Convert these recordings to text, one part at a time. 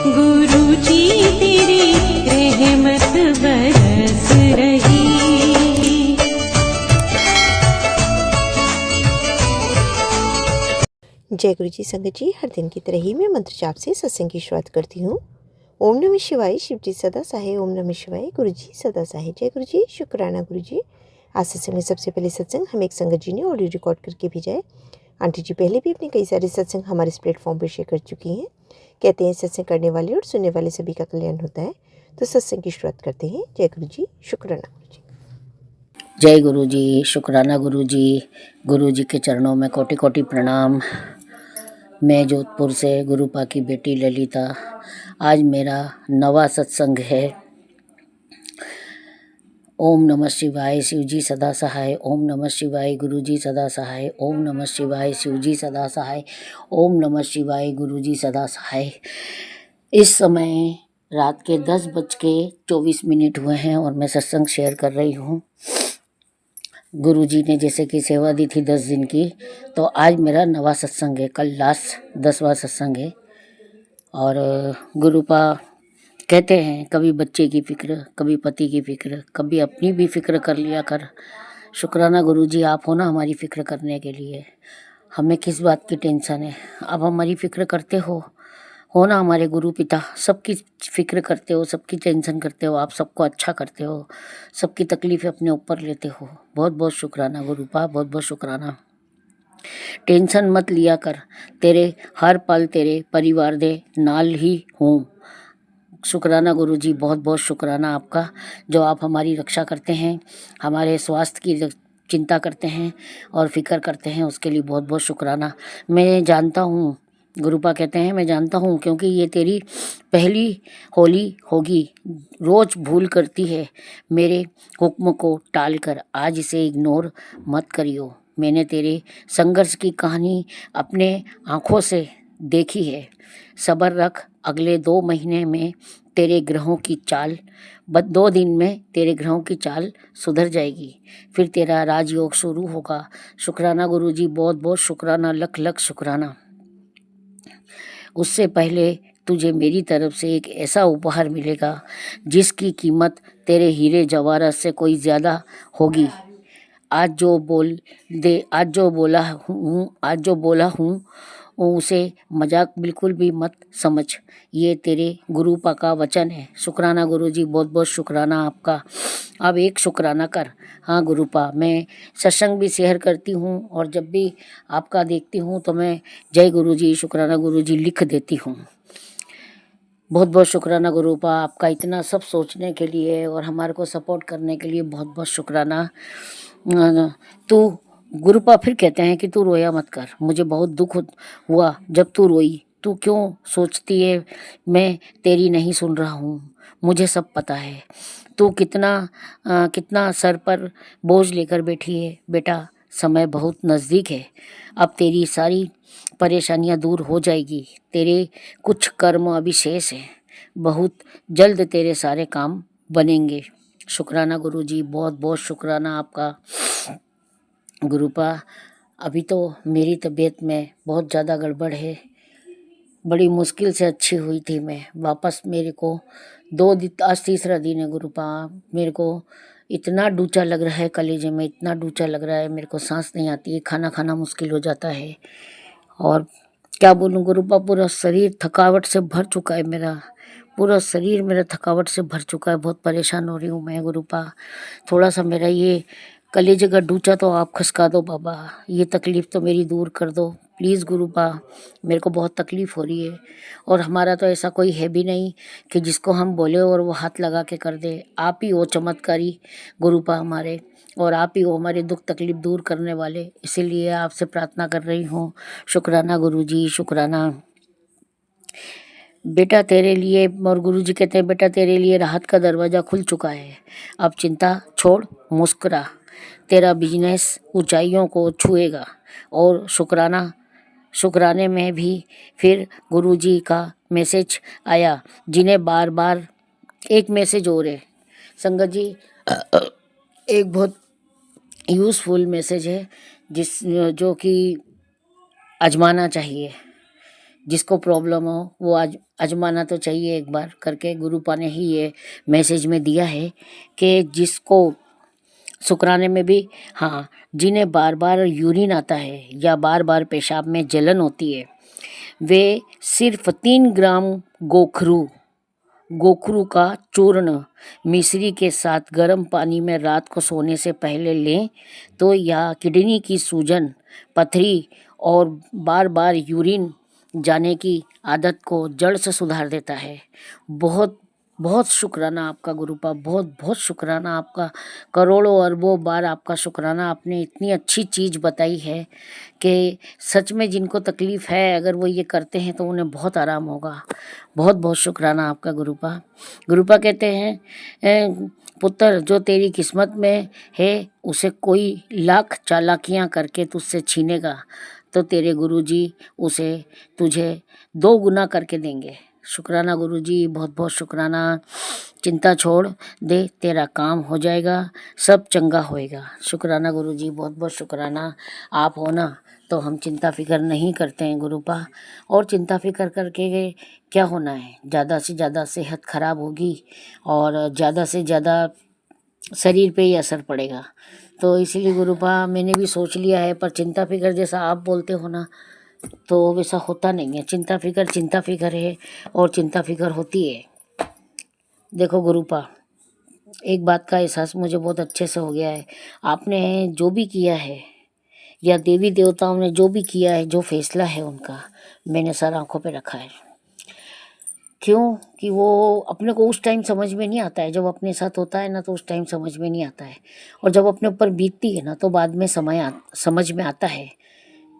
गुरु जी तेरी रहमत बरस रही। जय गुरु जी। संगत जी, हर दिन की तरह ही मैं मंत्र जाप से सत्संग की शुरुआत करती हूँ। ओम नमः शिवाय। शिव जी सदा सहाय। ओम नमः शिवाय। गुरु जी सदा सहाय। जय गुरु जी। शुक्राना गुरु जी। आज सत्संग में सबसे पहले सत्संग हम एक संगत जी ने ऑडियो रिकॉर्ड करके भेजा है। आंटी जी पहले भी अपने कई सारे सत्संग हमारे इस प्लेटफॉर्म पर शेयर कर चुकी हैं। कहते हैं सत्संग करने वाले और सुनने वाले सभी का कल्याण होता है। तो सत्संग की शुरुआत करते हैं। जय गुरु जी। शुक्राना गुरु जी। जय गुरु जी। शुक्राना गुरु जी। गुरु जी के चरणों में कोटि कोटि प्रणाम। मैं जोधपुर से गुरुपा की बेटी ललिता। आज मेरा नवा सत्संग है। ओम नमः शिवाय। शिव जी सदा सहाय। ओम नमः शिवाय। गुरु जी सदा सहाय। ओम नमः शिवाय। शिव जी सदा सहाय। ओम नमः शिवाय। गुरु जी सदा सहाय। इस समय रात के 10:24 हुए हैं और मैं सत्संग शेयर कर रही हूँ। गुरुजी ने जैसे कि सेवा दी थी 10 दिन की, तो आज मेरा नवा सत्संग है। कल लास्ट 10वां सत्संग है। और गुरुपा कहते हैं कभी बच्चे की फिक्र, कभी पति की फिक्र, कभी अपनी भी फिक्र कर लिया कर। शुक्राना गुरुजी, आप हो ना हमारी फिक्र करने के लिए। हमें किस बात की टेंशन है, आप हमारी फिक्र करते हो ना हमारे गुरु पिता। सबकी फिक्र करते हो, सबकी टेंशन करते हो, आप सबको अच्छा करते हो, सबकी तकलीफ़ें अपने ऊपर लेते हो। बहुत बहुत शुक्राना गुरुपा, बहुत बहुत शुक्राना। टेंशन मत लिया कर, तेरे हर पल तेरे परिवार दे नाल ही हूँ। शुक्राना गुरुजी, बहुत बहुत शुक्राना आपका, जो आप हमारी रक्षा करते हैं, हमारे स्वास्थ्य की चिंता करते हैं और फिक्र करते हैं, उसके लिए बहुत बहुत शुक्राना। मैं जानता हूँ, गुरुपा कहते हैं मैं जानता हूँ, क्योंकि ये तेरी पहली होली होगी। रोज़ भूल करती है मेरे हुक्म को टाल कर, आज इसे इग्नोर मत करियो। मैंने तेरे संघर्ष की कहानी अपने आँखों से देखी है। सब्र रख, अगले 2 महीने में तेरे ग्रहों की चाल 2 दिन में तेरे ग्रहों की चाल सुधर जाएगी, फिर तेरा राजयोग शुरू होगा। शुक्राना गुरुजी, बहुत बहुत शुक्राना, लख लख शुक्राना। उससे पहले तुझे मेरी तरफ से एक ऐसा उपहार मिलेगा जिसकी कीमत तेरे हीरे जवाहरात से कोई ज़्यादा होगी। आज जो बोला हूँ उसे मजाक बिल्कुल भी मत समझ, ये तेरे गुरुपा का वचन है। शुक्राना गुरुजी, बहुत बहुत शुक्राना आपका। अब एक शुक्राना कर। हाँ गुरुपा, मैं सत्संग भी शेयर करती हूँ और जब भी आपका देखती हूँ तो मैं जय गुरुजी, शुक्राना गुरुजी लिख देती हूँ। बहुत बहुत शुक्राना गुरुपा, आपका इतना सब सोचने के लिए और हमारे को सपोर्ट करने के लिए बहुत बहुत शुक्राना। तू गुरुपा फिर कहते हैं कि तू रोया मत कर, मुझे बहुत दुख हुआ जब तू रोई। तू क्यों सोचती है मैं तेरी नहीं सुन रहा हूँ, मुझे सब पता है। तू कितना सर पर बोझ लेकर बैठी है। बेटा, समय बहुत नज़दीक है, अब तेरी सारी परेशानियां दूर हो जाएगी। तेरे कुछ कर्म अभी शेष हैं, बहुत जल्द तेरे सारे काम बनेंगे। शुक्राना गुरुजी, बहुत बहुत शुक्राना आपका। गुरुपा, अभी तो मेरी तबीयत में बहुत ज़्यादा गड़बड़ है, बड़ी मुश्किल से अच्छी हुई थी मैं। वापस मेरे को 2 दिन, आज तीसरा दिन है गुरुपा, मेरे को इतना डूचा लग रहा है कलेजे में, इतना डूचा लग रहा है, मेरे को सांस नहीं आती है, खाना खाना मुश्किल हो जाता है। और क्या बोलूँ गुरुपा, पूरा शरीर थकावट से भर चुका है, पूरा शरीर मेरा थकावट से भर चुका है। बहुत परेशान हो रही हूँ मैं गुरुपा। थोड़ा सा मेरा ये कलेजे का डूचा तो आप खसका दो बाबा, ये तकलीफ़ तो मेरी दूर कर दो प्लीज़ गुरुपा, मेरे को बहुत तकलीफ़ हो रही है। और हमारा तो ऐसा कोई है भी नहीं कि जिसको हम बोले और वो हाथ लगा के कर दे। आप ही हो चमत्कारी गुरुपा हमारे, और आप ही हो हमारे दुख तकलीफ़ दूर करने वाले, इसीलिए आपसे प्रार्थना कर रही हूँ। शुक्राना गुरुजी, शुक्राना। बेटा तेरे लिए, और गुरुजी कहते हैं बेटा तेरे लिए राहत का दरवाज़ा खुल चुका है, अब चिंता छोड़, मुस्कुरा, तेरा बिजनेस ऊंचाइयों को छुएगा। और शुक्राने में भी फिर गुरुजी का मैसेज आया, जिन्हें बार बार एक मैसेज और है संगत जी, एक बहुत यूज़फुल मैसेज है जो कि आजमाना चाहिए। जिसको प्रॉब्लम हो वो आज आजमाना तो चाहिए एक बार करके। गुरुपा ने ही ये मैसेज में दिया है कि जिसको शुक्राने में भी, हाँ, जिन्हें बार बार यूरिन आता है या बार बार पेशाब में जलन होती है, वे सिर्फ 3 ग्राम गोखरू गोखरू का चूर्ण मिश्री के साथ गर्म पानी में रात को सोने से पहले लें तो यह किडनी की सूजन, पथरी और बार बार यूरिन जाने की आदत को जड़ से सुधार देता है। बहुत बहुत शुक्राना आपका गुरुपा, बहुत बहुत शुक्राना आपका, करोड़ों अरबों बार आपका शुक्राना। आपने इतनी अच्छी चीज़ बताई है कि सच में जिनको तकलीफ़ है अगर वो ये करते हैं तो उन्हें बहुत आराम होगा। बहुत बहुत शुक्राना आपका गुरुपा। गुरुपा कहते हैं पुत्र जो तेरी किस्मत में है उसे कोई लाख चालाकियाँ करके तुझसे छीनेगा तो तेरे गुरुजी उसे तुझे 2 गुना करके देंगे। शुक्राना गुरुजी, बहुत बहुत शुक्राना। चिंता छोड़ दे, तेरा काम हो जाएगा, सब चंगा होएगा। शुक्राना गुरुजी, बहुत बहुत शुक्राना। आप हो ना तो हम चिंता फिक्र नहीं करते हैं गुरुपा। और चिंता फिक्र करके क्या होना है, ज़्यादा से ज़्यादा सेहत खराब होगी और ज़्यादा से ज़्यादा शरीर पे ही असर पड़ेगा। तो इसीलिए गुरुपा मैंने भी सोच लिया है, पर चिंता फिक्र जैसा आप बोलते हो ना तो वैसा होता नहीं है। चिंता फिक्र है और चिंता फिक्र होती है। देखो गुरुपा, एक बात का एहसास मुझे बहुत अच्छे से हो गया है। आपने जो भी किया है या देवी देवताओं ने जो भी किया है, जो फैसला है उनका, मैंने सर आंखों पे रखा है। क्यों कि वो अपने को उस टाइम समझ में नहीं आता है। जब अपने साथ होता है ना तो उस टाइम समझ में नहीं आता है, और जब अपने ऊपर बीतती है ना तो बाद में समझ में आता है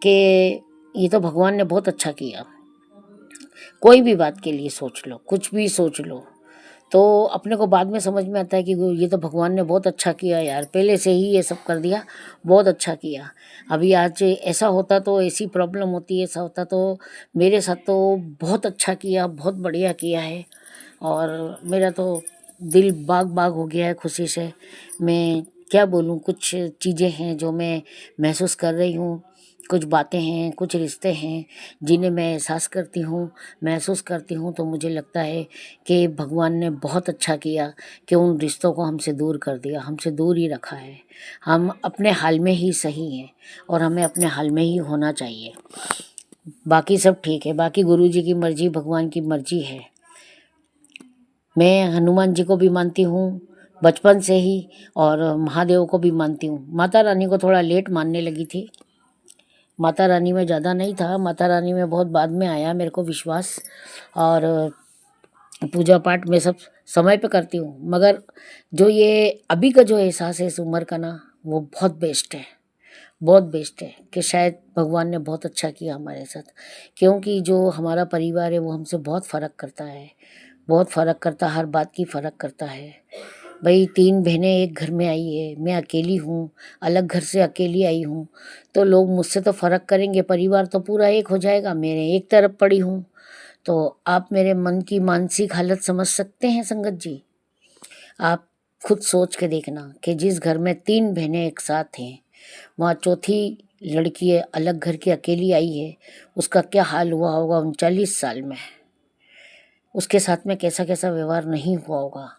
कि ये तो भगवान ने बहुत अच्छा किया। कोई भी बात के लिए सोच लो, कुछ भी सोच लो, तो अपने को बाद में समझ में आता है कि ये तो भगवान ने बहुत अच्छा किया यार, पहले से ही ये सब कर दिया, बहुत अच्छा किया। अभी आज ऐसा होता तो ऐसी प्रॉब्लम होती, ऐसा होता तो मेरे साथ तो बहुत अच्छा किया, बहुत बढ़िया किया है। और मेरा तो दिल बाग बाग हो गया है खुशी से। मैं क्या बोलूँ, कुछ चीज़ें हैं जो मैं महसूस कर रही हूँ, कुछ बातें हैं, कुछ रिश्ते हैं जिन्हें मैं एहसास करती हूँ, महसूस करती हूँ, तो मुझे लगता है कि भगवान ने बहुत अच्छा किया कि उन रिश्तों को हमसे दूर कर दिया, हमसे दूर ही रखा है। हम अपने हाल में ही सही हैं और हमें अपने हाल में ही होना चाहिए। बाकी सब ठीक है, बाकी गुरु जी की मर्जी, भगवान की मर्जी है। मैं हनुमान जी को भी मानती हूँ बचपन से ही, और महादेव को भी मानती हूँ। माता रानी को थोड़ा लेट मानने लगी थी। माता रानी में ज़्यादा नहीं था, माता रानी में बहुत बाद में आया मेरे को विश्वास। और पूजा पाठ में सब समय पे करती हूँ, मगर जो ये अभी का जो एहसास है इस उम्र का ना, वो बहुत बेस्ट है, बहुत बेस्ट है कि शायद भगवान ने बहुत अच्छा किया हमारे साथ। क्योंकि जो हमारा परिवार है वो हमसे बहुत फ़र्क करता है, बहुत फ़र्क करता, हर बात की फ़र्क करता है। भाई 3 बहनें एक घर में आई है, मैं अकेली हूँ, अलग घर से अकेली आई हूँ, तो लोग मुझसे तो फ़र्क करेंगे, परिवार तो पूरा एक हो जाएगा, मेरे एक तरफ पड़ी हूँ। तो आप मेरे मन की मानसिक हालत समझ सकते हैं संगत जी। आप खुद सोच के देखना कि जिस घर में 3 बहनें एक साथ हैं, वहाँ चौथी लड़की है, अलग घर की अकेली आई है, उसका क्या हाल हुआ होगा 39 साल में। उसके साथ में कैसा कैसा व्यवहार नहीं हुआ होगा,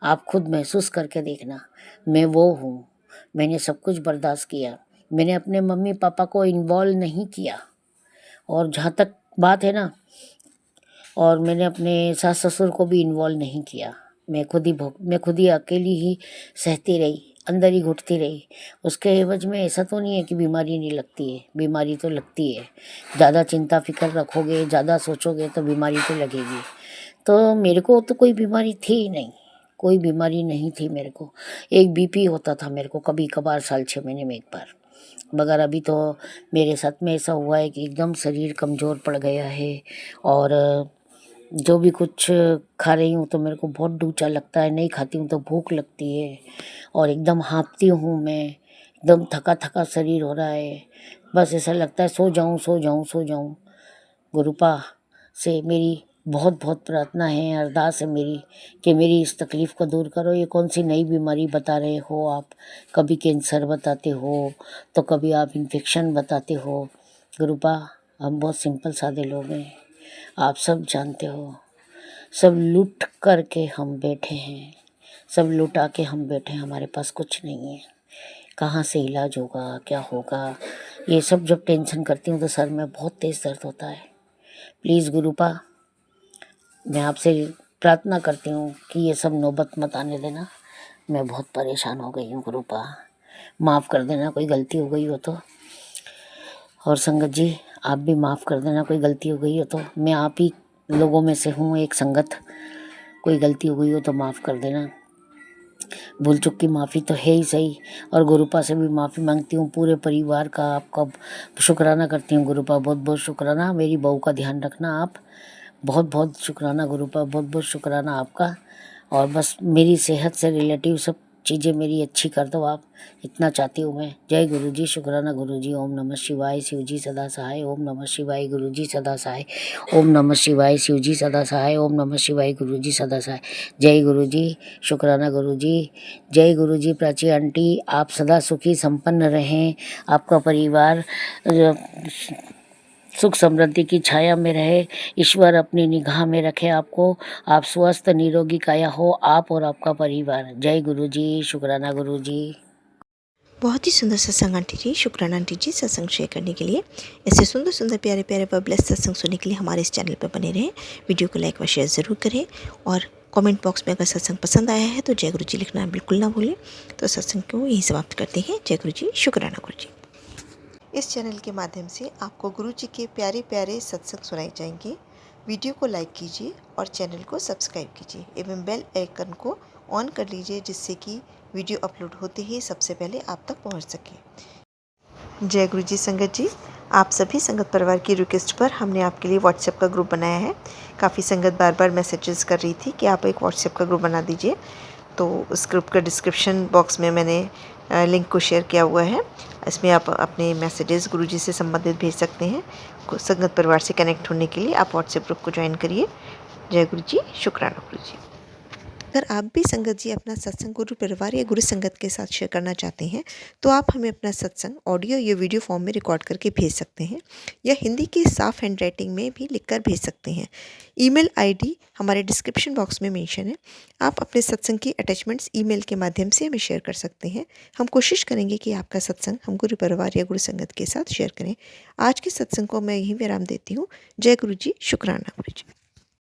आप खुद महसूस करके देखना। मैं वो हूँ, मैंने सब कुछ बर्दाश्त किया, मैंने अपने मम्मी पापा को इन्वॉल्व नहीं किया। और जहाँ तक बात है ना, और मैंने अपने सास ससुर को भी इन्वॉल्व नहीं किया। मैं खुद ही अकेली ही सहती रही, अंदर ही घुटती रही। उसके एवज में ऐसा तो नहीं है कि बीमारी नहीं लगती है, बीमारी तो लगती है। ज़्यादा चिंता फिक्र रखोगे, ज़्यादा सोचोगे तो बीमारी तो लगेगी। तो मेरे को तो कोई बीमारी थी ही नहीं, कोई बीमारी नहीं थी मेरे को। एक बीपी होता था मेरे को कभी कभार, साल 6 महीने में एक बार। मगर अभी तो मेरे साथ में ऐसा हुआ है कि एकदम शरीर कमज़ोर पड़ गया है, और जो भी कुछ खा रही हूँ तो मेरे को बहुत डूचा लगता है, नहीं खाती हूँ तो भूख लगती है, और एकदम हाँफती हूँ मैं, एकदम थका थका शरीर हो रहा है। बस ऐसा लगता है सो जाऊँ सो जाऊँ सो जाऊँ। गुरुपा से मेरी बहुत बहुत प्रार्थना है, अरदास है मेरी कि मेरी इस तकलीफ़ को दूर करो। ये कौन सी नई बीमारी बता रहे हो आप, कभी कैंसर बताते हो तो कभी आप इन्फेक्शन बताते हो। गुरुपा हम बहुत सिंपल सादे लोग हैं, आप सब जानते हो, सब लूट करके हम बैठे हैं, सब लुटा के हम बैठे हैं, हमारे पास कुछ नहीं है। कहाँ से इलाज होगा, क्या होगा, ये सब जब टेंशन करती हूँ तो सर में बहुत तेज़ दर्द होता है। प्लीज़ गुरुपा, मैं आपसे प्रार्थना करती हूँ कि ये सब नौबत मत आने देना। मैं बहुत परेशान हो गई हूँ गुरुपा, माफ़ कर देना कोई गलती हो गई हो तो। और संगत जी, आप भी माफ़ कर देना कोई गलती हो गई हो तो। मैं आप ही लोगों में से हूँ एक संगत, कोई गलती हो गई हो तो माफ़ कर देना। भूल चूक की माफ़ी तो है ही सही, और गुरुपा से भी माफ़ी मांगती हूँ, पूरे परिवार का आपका शुक्राना करती हूँ गुरुपा, बहुत बहुत शुक्राना। मेरी बहू का ध्यान रखना आप, बहुत बहुत शुक्राना गुरुपा, बहुत बहुत शुक्राना आपका। और बस मेरी सेहत से रिलेटिव सब चीज़ें मेरी अच्छी कर दो आप, इतना चाहती हूँ मैं। जय गुरु जी, शुक्राना गुरु जी। ओम नमः शिवाय, शिव जी सदा सहाय। ओम नमः शिवाय, गुरु जी सदा सहाय। ओम नमः शिवाय, शिव जी सदा सहाय। ओम नमः शिवाय, गुरु जी सदा सहाय। जय गुरु जी, शुक्राना गुरु जी। जय गुरु जी। प्राची आंटी, आप सदा सुखी संपन्न रहें, आपका परिवार सुख समृद्धि की छाया में रहे, ईश्वर अपनी निगाह में रखे आपको, आप स्वस्थ निरोगी काया हो, आप और आपका परिवार। जय गुरु जी, शुक्राना गुरु जी। बहुत ही सुंदर सत्संग आंटी जी, शुक्राना आंटी जी सत्संग शेयर करने के लिए। ऐसे सुंदर सुंदर प्यारे प्यारे व ब्लेस्ड सत्संग सुनने के लिए हमारे इस चैनल पर बने रहें। वीडियो को लाइक व शेयर ज़रूर करें, और कमेंट बॉक्स में अगर सत्संग पसंद आया है तो जय गुरु जी लिखना बिल्कुल ना भूलें। तो सत्संग को यहीं समाप्त करते हैं। जय गुरु जी, शुक्राना गुरु जी। इस चैनल के माध्यम से आपको गुरु जी के प्यारे प्यारे सत्संग सुनाए जाएंगे। वीडियो को लाइक कीजिए और चैनल को सब्सक्राइब कीजिए एवं बेल आइकन को ऑन कर लीजिए, जिससे कि वीडियो अपलोड होते ही सबसे पहले आप तक पहुंच सके। जय गुरु जी संगत जी, आप सभी संगत परिवार की रिक्वेस्ट पर हमने आपके लिए व्हाट्सएप का ग्रुप बनाया है। काफ़ी संगत बार बार मैसेजेस कर रही थी कि आप एक व्हाट्सएप का ग्रुप बना दीजिए, तो उस ग्रुप का डिस्क्रिप्शन बॉक्स में मैंने लिंक को शेयर किया हुआ है। इसमें आप अपने मैसेजेस गुरुजी से संबंधित भेज सकते हैं। संगत परिवार से कनेक्ट होने के लिए आप व्हाट्सएप ग्रुप को ज्वाइन करिए। जय गुरु जी, शुक्राना गुरु जी। अगर आप भी संगत जी अपना सत्संग गुरु परिवार या गुरु संगत के साथ शेयर करना चाहते हैं तो आप हमें अपना सत्संग ऑडियो या वीडियो फॉर्म में रिकॉर्ड करके भेज सकते हैं, या हिंदी की साफ हैंड राइटिंग में भी लिखकर भेज सकते हैं। ईमेल आईडी हमारे डिस्क्रिप्शन बॉक्स में मेंशन है। आप अपने सत्संग की अटैचमेंट्स ईमेल के माध्यम से हमें शेयर कर सकते हैं। हम कोशिश करेंगे कि आपका सत्संग हम गुरु परिवार या गुरु संगत के साथ शेयर करें। आज के सत्संग को मैं यहीं विराम देती हूँ। जय गुरु जी, शुक्राना गुरु जी।